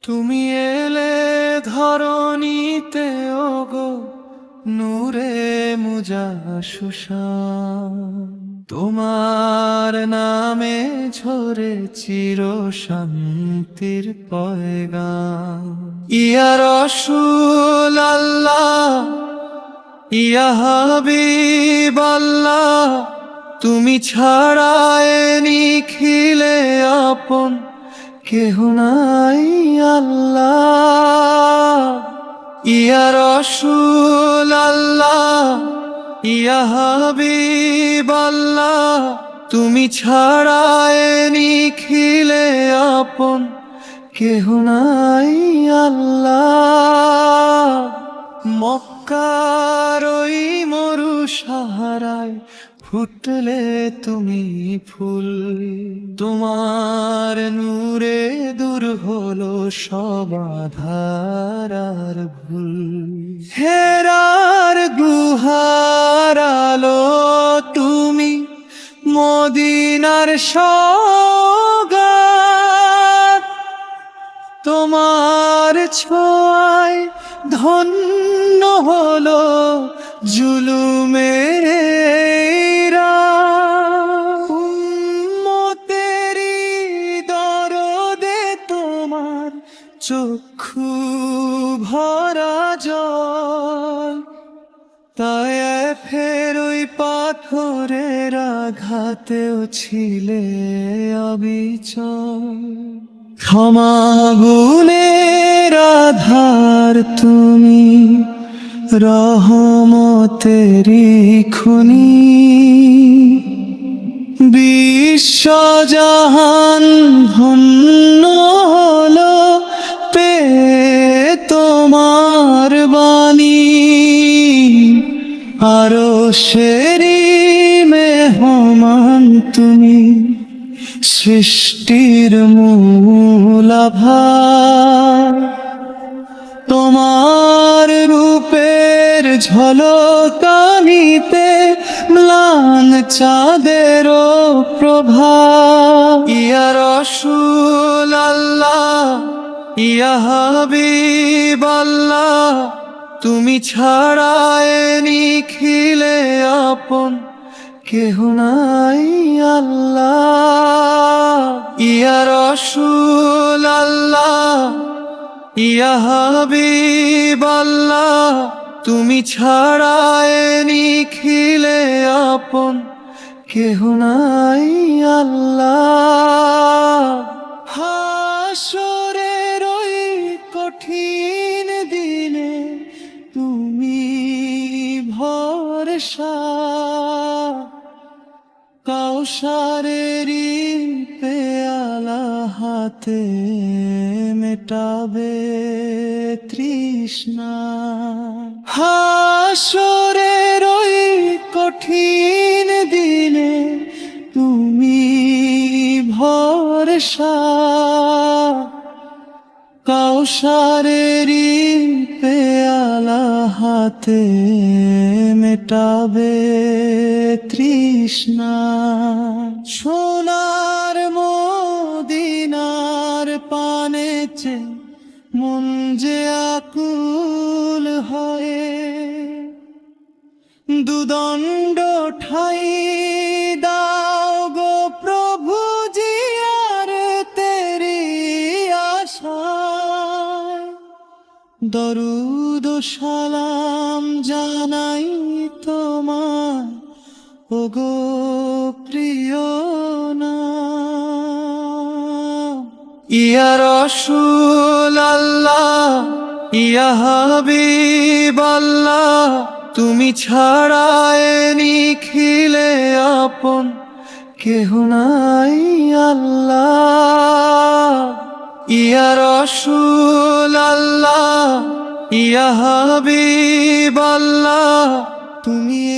তুমি এলে ধরণীতে ওগো নূরে মুজাশুশান, তোমার নামে ঝরে চির শান্তির পয়গাম। ইয়া রাসূল আল্লাহ, ইয়া হাবিব আল্লাহ, তুমি ছাড়া এ নিখিলে আপন কেহ নাই আল্লাহ। ইয়া রাসূল আল্লাহ, ইয়া হাবিব আল্লাহ, তুমি ছাড়া এ নিখিলে আপন কেহ নাই আল্লাহ। মক্কার ওই মরু সাহারায় ফুটলে তুমি ফুল, তোমার নূরে দূর হলো সব আঁধার আর ভুল। হেরার গুহার আলো তুমি, মদিনার সওগাত, তোমার ছোঁয়ায় ধন্য হলো জুলুমের রাত। উম্মতেরি দরদে তোমার চক্ষু ভরা জল, তাই ফের ওই পাথরের আঘাতেও ছিলে অবিচল। ক্ষমা গুণের আধার তুমি, রহমতেরি খনি, বিশ্বজাহান ধন্য হলো পেয়ে তোমার বাণী। আরশেরি মেহমান তুমি, সৃষ্টির মূল আধার, তোমার রূপের ঝলকানিতে ম্লান চাঁদেরও প্রভা। ইয়া রাসূল আল্লাহ, ইয়া হাবিব আল্লাহ, তুমি ছাড়া এ নিখিলে আপন কেহ নাই আল্লাহ। ইয়া রাসূল আল্লাহ, ইয়া হাবিব আল্লাহ, তুমি ছাড়া এ নিখিলে আপন কেহ নাই আল্লাহ। হাসরের ওই কঠিন দিনে তুমি ভরসা, কাউসারেরি পেয়ালা হাতে মেটাবে তৃষ্ণা। হাসরের ওই কঠিন দিনে তুমি ভরসা, কাউসারেরি পেয়ালা হাতে মেটাবে তৃষ্ণা। সোনার মদিনার পানেতে মন যে আকুল হয়ে, দুদণ্ড ঠাই দাও গো প্রভু জিয়ার তেরি আশায়। দরুদ ও সালাম জানাই তোমার ওগো প্রিয় নাম। ইয়া রাসূল আল্লাহ, ইয়া হাবিব আল্লাহ, তুমি ছাড়া এ নিখিলে আপন কেহ নাই আল্লাহ। ইয়া রাসূল আল্লাহ, ইয়া হাবিব আল্লাহ, তুমি